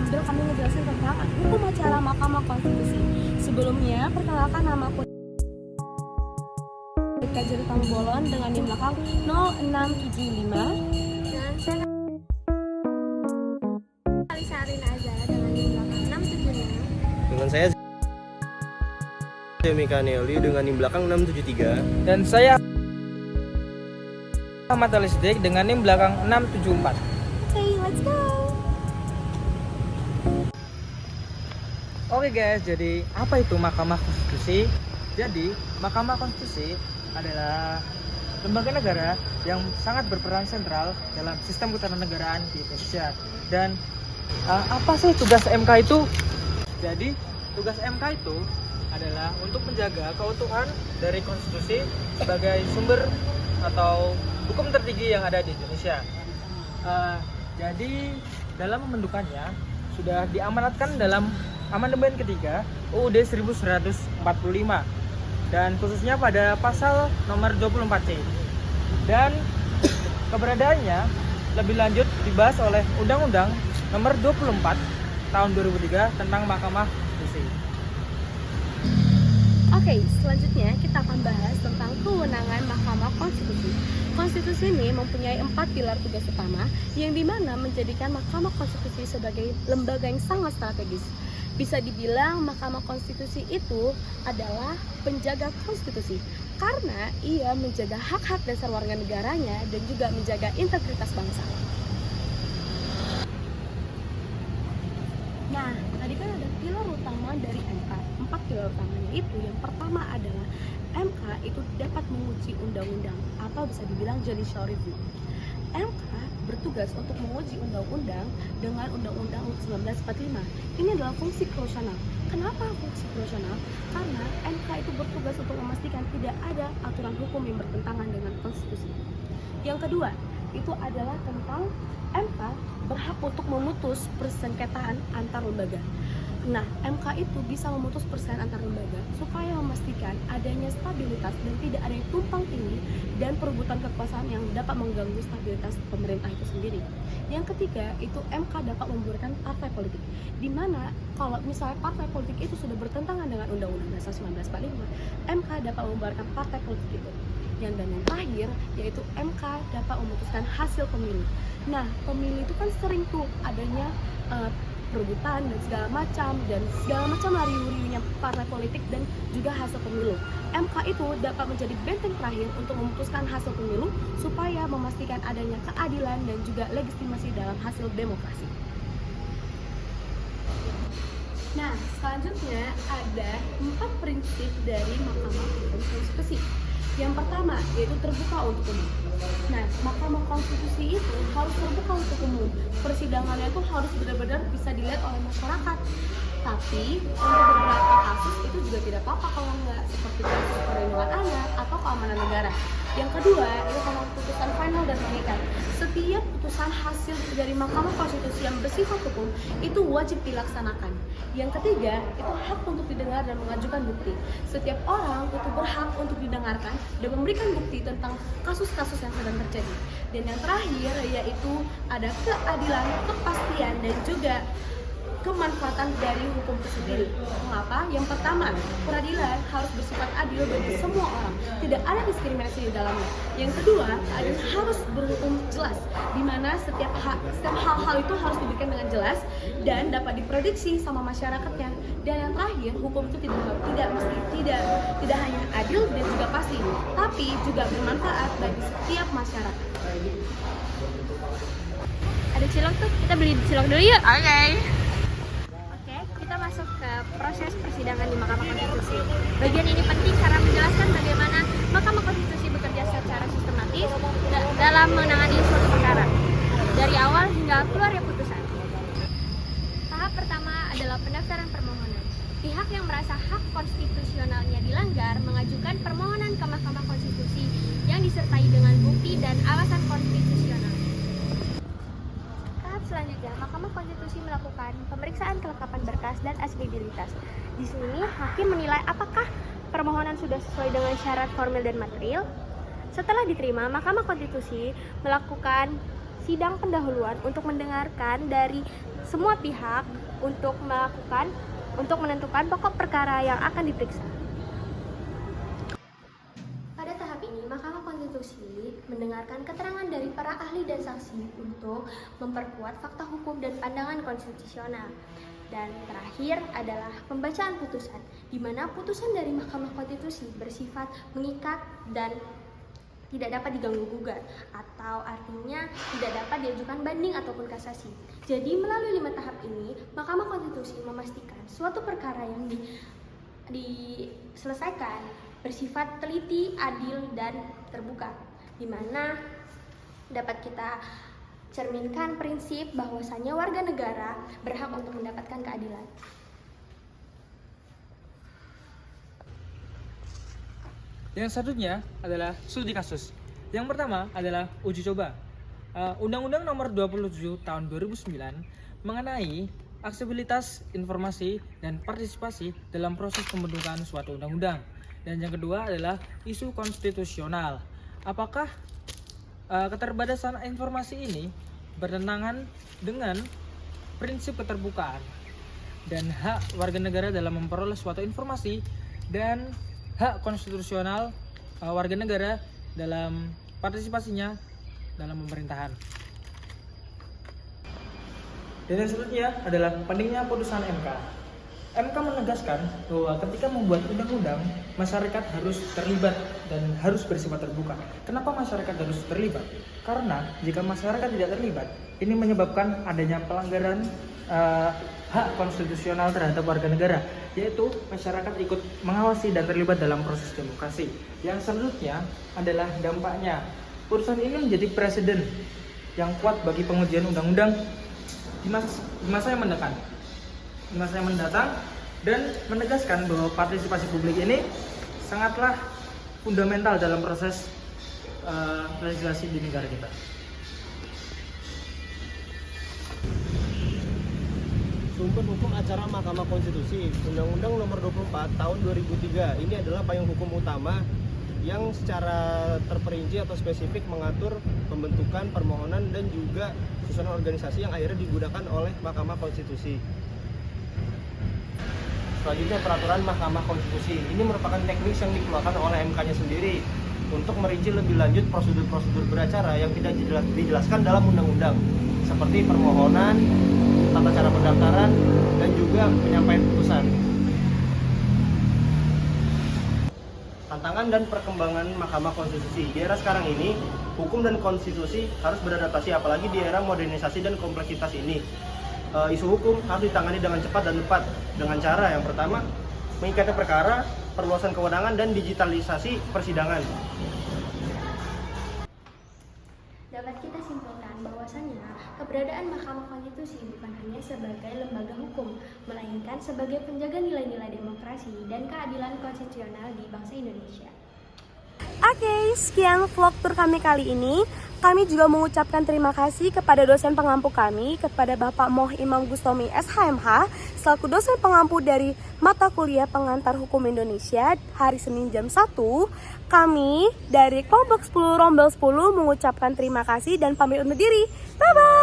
sambil kami ngejelasin tentang hukum acara Mahkamah Konstitusi. Sebelumnya, perkenalkan nama aku Kajari Tambolon dengan NIM belakang 0675. Dan saya Alisarin Azara dengan NIM belakang 676. Dengan saya Mika Neoli dengan NIM belakang 673. Dan saya Ahmad Alisdik dengan NIM belakang 674. Okay, let's go! Oke guys, jadi apa itu Mahkamah Konstitusi? Jadi, Mahkamah Konstitusi adalah lembaga negara yang sangat berperan sentral dalam sistem ketatanegaraan di Indonesia. Dan apa sih tugas MK itu? Jadi, tugas MK itu adalah untuk menjaga keutuhan dari konstitusi sebagai sumber atau hukum tertinggi yang ada di Indonesia. Jadi dalam pembentukannya sudah diamanatkan dalam amandemen ketiga UUD 1145 dan khususnya pada pasal nomor 24C. Dan keberadaannya lebih lanjut dibahas oleh Undang-Undang nomor 24 tahun 2003 tentang Mahkamah Konstitusi. Oke, selanjutnya kita akan bahas tentang kewenangan Mahkamah Konstitusi. Konstitusi ini mempunyai 4 pilar tugas utama yang dimana menjadikan Mahkamah Konstitusi sebagai lembaga yang sangat strategis. Bisa dibilang Mahkamah Konstitusi itu adalah penjaga konstitusi karena ia menjaga hak-hak dasar warga negaranya dan juga menjaga integritas bangsa. Nah, tadi kan ada pilar utama dari MK. 4 pilar utamanya itu yang pertama adalah MK itu dapat menguji undang-undang atau bisa dibilang judicial review. MK bertugas untuk menguji undang-undang dengan Undang-Undang 1945. Ini adalah fungsi krusial. Kenapa fungsi krusial? Karena MK itu bertugas untuk memastikan tidak ada aturan hukum yang bertentangan dengan konstitusi. Yang kedua, itu adalah tentang MK berhak untuk memutus persengketaan antar lembaga. Nah, MK itu bisa memutus perselisihan antar lembaga supaya memastikan adanya stabilitas dan tidak ada yang tumpang tindih dan perebutan kekuasaan yang dapat mengganggu stabilitas pemerintah itu sendiri. Yang ketiga, itu MK dapat membubarkan partai politik. Di mana kalau misalnya partai politik itu sudah bertentangan dengan Undang-Undang Dasar 1945, MK dapat membubarkan partai politik itu. Dan yang terakhir yaitu MK dapat memutuskan hasil pemilu. Nah, pemilu itu kan sering tuh adanya perebutan dan segala macam lari-larinya partai politik dan juga hasil pemilu. MK itu dapat menjadi benteng terakhir untuk memutuskan hasil pemilu supaya memastikan adanya keadilan dan juga legitimasi dalam hasil demokrasi. Nah, selanjutnya ada 4 prinsip dari Mahkamah Konstitusi. Yang pertama, yaitu terbuka untuk umum. Nah, Mahkamah Konstitusi itu harus terbuka untuk umum. Persidangannya itu harus benar-benar bisa dilihat oleh masyarakat. Tapi, untuk beberapa kasus itu juga tidak apa-apa kalau nggak, seperti kasus perlindungan anak atau keamanan negara. Yang kedua, itu keputusan final dan mengikat. Setiap putusan hasil dari Mahkamah Konstitusi yang bersifat hukum itu wajib dilaksanakan. Yang ketiga, itu hak untuk didengar dan mengajukan bukti. Setiap orang itu berhak untuk didengarkan dan memberikan bukti tentang kasus-kasus yang sedang terjadi. Dan yang terakhir yaitu ada keadilan, kepastian dan juga kemanfaatan dari hukum itu sendiri. Mengapa? Yang pertama, peradilan harus bersifat adil bagi semua orang, tidak ada diskriminasi di dalamnya. Yang kedua, keadilan harus berhukum jelas, di mana setiap hal-hal itu harus diberikan dengan jelas dan dapat diprediksi sama masyarakatnya. Dan yang terakhir, hukum itu tidak hanya adil dan juga pasti, tapi juga bermanfaat bagi setiap masyarakat. Ada cilok tuh, kita beli cilok dulu yuk. Oke. Kita masuk ke proses persidangan di Mahkamah Konstitusi. Bagian ini penting karena menjelaskan bagaimana Mahkamah Konstitusi bekerja secara sistematis dalam menangani suatu perkara dari awal hingga keluarnya putusan. Tahap pertama adalah pendaftaran permohonan. Pihak yang merasa hak konstitusionalnya dilanggar mengajukan permohonan ke Mahkamah Konstitusi yang disertai dengan bukti dan alasan konstitusional. Selanjutnya, Mahkamah Konstitusi melakukan pemeriksaan kelengkapan berkas dan asesibilitas. Di sini, hakim menilai apakah permohonan sudah sesuai dengan syarat formil dan material. Setelah diterima, Mahkamah Konstitusi melakukan sidang pendahuluan untuk mendengarkan dari semua pihak untuk menentukan pokok perkara yang akan diperiksa. Pada tahap ini, Mahkamah Konstitusi mendengarkan keterangan dari para ahli dan saksi untuk memperkuat fakta hukum dan pandangan konstitusional. Dan terakhir adalah pembacaan putusan, di mana putusan dari Mahkamah Konstitusi bersifat mengikat dan tidak dapat diganggu-gugat, atau artinya tidak dapat diajukan banding ataupun kasasi. Jadi melalui 5 tahap ini, Mahkamah Konstitusi memastikan suatu perkara yang diselesaikan bersifat teliti, adil, dan terbuka, di mana dapat kita cerminkan prinsip bahwasannya warga negara berhak untuk mendapatkan keadilan. Yang selanjutnya adalah studi kasus. Yang pertama adalah uji coba. Undang-Undang Nomor 27 Tahun 2009 mengenai aksesibilitas informasi dan partisipasi dalam proses pembentukan suatu undang-undang. Dan yang kedua adalah isu konstitusional. Apakah keterbatasan informasi ini bertentangan dengan prinsip keterbukaan dan hak warga negara dalam memperoleh suatu informasi dan hak konstitusional warga negara dalam partisipasinya dalam pemerintahan. Dan yang selanjutnya adalah pentingnya putusan MK. MK menegaskan bahwa ketika membuat undang-undang, masyarakat harus terlibat dan harus bersifat terbuka. Kenapa masyarakat harus terlibat? Karena jika masyarakat tidak terlibat, ini menyebabkan adanya pelanggaran hak konstitusional terhadap warga negara, yaitu masyarakat ikut mengawasi dan terlibat dalam proses demokrasi. Yang selanjutnya adalah dampaknya. Putusan ini menjadi presiden yang kuat bagi pengujian undang-undang di masa yang mendatang, dan menegaskan bahwa partisipasi publik ini sangatlah fundamental dalam proses legislasi di negara kita. Sumber hukum acara Mahkamah Konstitusi, Undang-Undang Nomor 24 Tahun 2003. Ini adalah payung hukum utama yang secara terperinci atau spesifik mengatur pembentukan, permohonan, dan juga susunan organisasi yang akhirnya digunakan oleh Mahkamah Konstitusi. Selanjutnya peraturan Mahkamah Konstitusi. Ini merupakan teknis yang dikeluarkan oleh MK-nya sendiri untuk merinci lebih lanjut prosedur-prosedur beracara yang tidak dijelaskan dalam undang-undang, seperti permohonan, tata cara pendaftaran, dan juga penyampaian putusan. Tantangan dan perkembangan Mahkamah Konstitusi. Di era sekarang ini, hukum dan konstitusi harus beradaptasi, apalagi di era modernisasi dan kompleksitas ini. Isu hukum harus ditangani dengan cepat dan tepat, dengan cara yang pertama, mengikatnya perkara, perluasan kewenangan, dan digitalisasi persidangan. Dapat kita simpulkan bahwasannya keberadaan Mahkamah Konstitusi bukan hanya sebagai lembaga hukum, melainkan sebagai penjaga nilai-nilai demokrasi dan keadilan konstitusional di bangsa Indonesia. Oke, sekian vlog tur kami kali ini. Kami juga mengucapkan terima kasih kepada dosen pengampu kami, kepada Bapak Moh Imam Gustomi SHMH, selaku dosen pengampu dari mata kuliah Pengantar Hukum Indonesia hari Senin jam 1. Kami dari kelompok 10 Rombel 10 mengucapkan terima kasih dan pamit undur diri. Bye-bye!